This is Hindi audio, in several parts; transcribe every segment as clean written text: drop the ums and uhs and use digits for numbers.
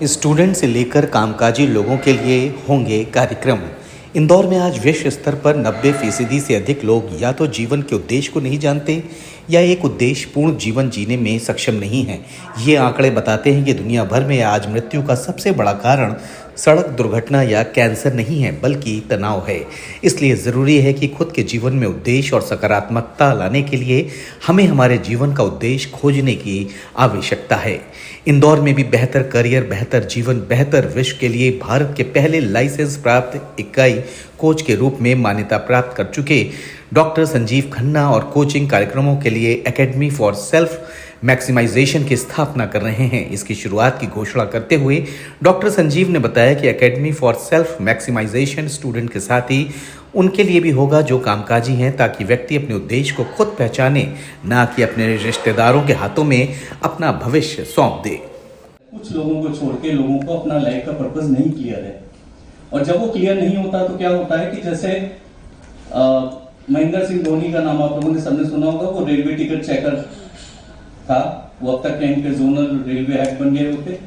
स्टूडेंट से लेकर कामकाजी लोगों के लिए होंगे कार्यक्रम। इंदौर में आज विश्व स्तर पर 90% से अधिक लोग या तो जीवन के उद्देश्य को नहीं जानते या एक उद्देश्यपूर्ण जीवन जीने में सक्षम नहीं हैं। ये आंकड़े बताते हैं कि दुनिया भर में आज मृत्यु का सबसे बड़ा कारण सड़क दुर्घटना या कैंसर नहीं है बल्कि तनाव है। इसलिए ज़रूरी है कि खुद के जीवन में उद्देश्य और सकारात्मकता लाने के लिए हमें हमारे जीवन का उद्देश्य खोजने की आवश्यकता है। इंदौर में भी बेहतर करियर, बेहतर जीवन, बेहतर विश्व के लिए भारत के पहले लाइसेंस प्राप्त इकाई कोच के रूप में मान्यता प्राप्त कर चुके डॉक्टर संजीव खन्ना और कोचिंग कार्यक्रमों के लिए एकेडमी फॉर सेल्फ मैक्सिमाइजेशन की स्थापना कर रहे हैं। इसकी शुरुआत की घोषणा करते हुए डॉक्टर संजीव ने बताया कि academy for self maximization student के साथ ही उनके लिए भी होगा जो कामकाजी हैं, ताकि व्यक्ति अपने उद्देश्य को खुद पहचाने, ना कि अपने रिश्तेदारों के हाथों में अपना भविष्य सौंप दे। कुछ लोगों को छोड़ के लोगों को अपना लाइफ का पर्पस नहीं क्लियर है, और जब वो क्लियर नहीं होता तो क्या होता है कि जैसे महेंद्र सिंह धोनी का नाम आप लोगों ने सबने सुना होगा। वो रेलवे टिकट चेकर था, वो अब तक कहीं के जोनल रेलवे हेड बन गए होते,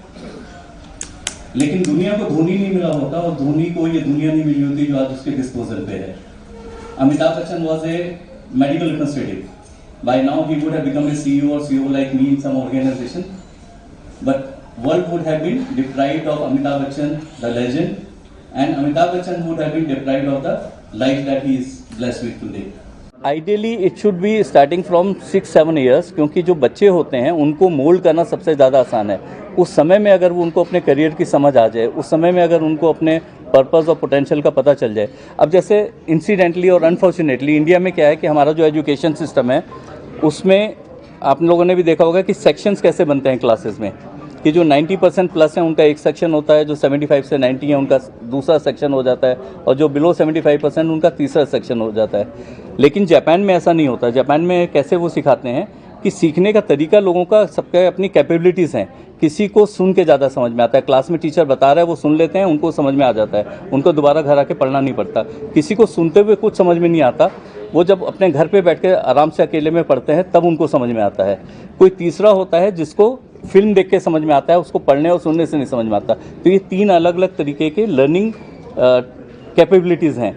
लेकिन दुनिया को धोनी नहीं मिला होता और धोनी को ये दुनिया नहीं मिली होती जो आज उसके डिस्पोजल पे है। Amitabh Bachchan was a medical representative, by now he would have become a CEO और CEO like me in some organisation, but world would have been deprived of Amitabh Bachchan the legend, and Amitabh Bachchan would have been deprived of the life that he is blessed with today. Ideally it should be starting from 6-7 years, क्योंकि जो बच्चे होते हैं उनको मोल्ड करना सबसे ज़्यादा आसान है। उस समय में अगर वो उनको अपने करियर की समझ आ जाए, उस समय में अगर उनको अपने पर्पस और पोटेंशियल का पता चल जाए। अब जैसे इंसिडेंटली और अनफॉर्चुनेटली इंडिया में क्या है कि हमारा जो एजुकेशन सिस्टम है उसमें आप लोगों ने भी देखा होगा कि सेक्शंस कैसे बनते हैं क्लासेस में, कि जो 90% प्लस है उनका एक सेक्शन होता है, जो 75 से 90 है उनका दूसरा सेक्शन हो जाता है, और जो बिलो 75% उनका तीसरा सेक्शन हो जाता है। लेकिन जापान में ऐसा नहीं होता। जापान में कैसे वो सिखाते हैं कि सीखने का तरीका लोगों का सबके अपनी कैपेबिलिटीज़ हैं। किसी को सुन के ज़्यादा समझ में आता है, क्लास में टीचर बता रहा है वो सुन लेते हैं, उनको समझ में आ जाता है, उनको दोबारा घर आके पढ़ना नहीं पड़ता। किसी को सुनते हुए कुछ समझ में नहीं आता, वो जब अपने घर पे बैठ के आराम से अकेले में पढ़ते हैं तब उनको समझ में आता है। कोई तीसरा होता है जिसको फिल्म देख के समझ में आता है, उसको पढ़ने और सुनने से नहीं समझ में आता। तो ये 3 अलग अलग तरीके के लर्निंग कैपेबिलिटीज़ हैं।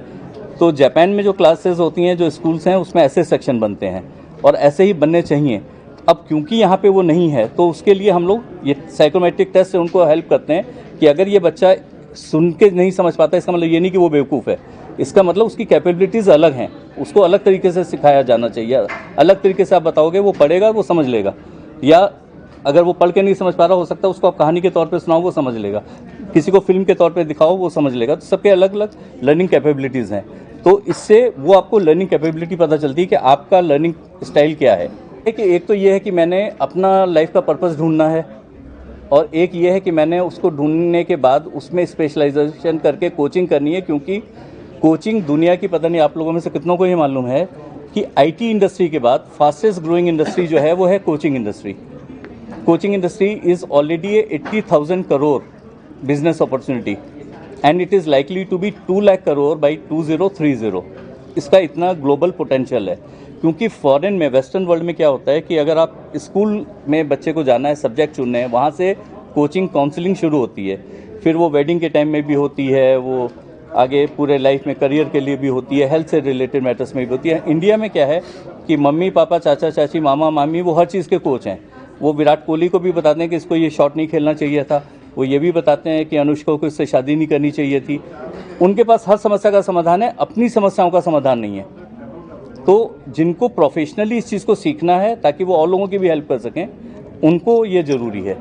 तो जापान में जो क्लासेस होती हैं, जो स्कूल्स हैं, उसमें ऐसे सेक्शन बनते हैं और ऐसे ही बनने चाहिए। अब क्योंकि यहाँ पे वो नहीं है तो उसके लिए हम लोग ये साइकोमेट्रिक टेस्ट से उनको हेल्प करते हैं कि अगर ये बच्चा सुन के नहीं समझ पाता, इसका मतलब ये नहीं कि वो बेवकूफ़ है, इसका मतलब उसकी कैपेबिलिटीज़ अलग हैं, उसको अलग तरीके से सिखाया जाना चाहिए। अलग तरीके से आप बताओगे वो पढ़ेगा, वो समझ लेगा, या अगर वो पढ़ के नहीं समझ पा रहा, हो सकता है उसको आप कहानी के तौर पे सुनाओ वो समझ लेगा, किसी को फिल्म के तौर पे दिखाओ वो समझ लेगा। तो सबके अलग अलग लर्निंग कैपेबिलिटीज़ हैं, तो इससे वो आपको लर्निंग कैपेबिलिटी पता चलती है कि आपका लर्निंग स्टाइल क्या है। एक तो ये है कि मैंने अपना लाइफ का पर्पस ढूंढना है, और एक ये है कि मैंने उसको ढूंढने के बाद उसमें स्पेशलाइजेशन करके कोचिंग करनी है, क्योंकि कोचिंग दुनिया की, पता नहीं आप लोगों में से कितनों को ही मालूम है कि आईटी इंडस्ट्री के बाद फास्टेस्ट ग्रोइंग इंडस्ट्री जो है वो है coaching industry. Coaching industry is already a 80,000 crore business opportunity, and it is likely to be 2 lakh crore by 2030। इसका इतना ग्लोबल पोटेंशियल है, क्योंकि फॉरेन में, वेस्टर्न वर्ल्ड में क्या होता है कि अगर आप स्कूल में बच्चे को जाना है, सब्जेक्ट चुनने हैं, वहाँ से कोचिंग काउंसलिंग शुरू होती है, फिर वो वेडिंग के टाइम में भी होती है, वो आगे पूरे लाइफ में करियर के लिए भी होती है, हेल्थ से रिलेटेड मैटर्स में भी होती है। इंडिया में क्या है कि मम्मी पापा, चाचा चाची, मामा मामी वो हर चीज़ के कोच हैं। वो विराट कोहली को भी बताते हैं कि इसको ये शॉट नहीं खेलना चाहिए था, वो ये भी बताते हैं कि अनुष्का को इससे शादी नहीं करनी चाहिए थी। उनके पास हर समस्या का समाधान है, अपनी समस्याओं का समाधान नहीं है। तो जिनको प्रोफेशनली इस चीज़ को सीखना है ताकि वो और लोगों की भी हेल्प कर सकें, उनको ये ज़रूरी है।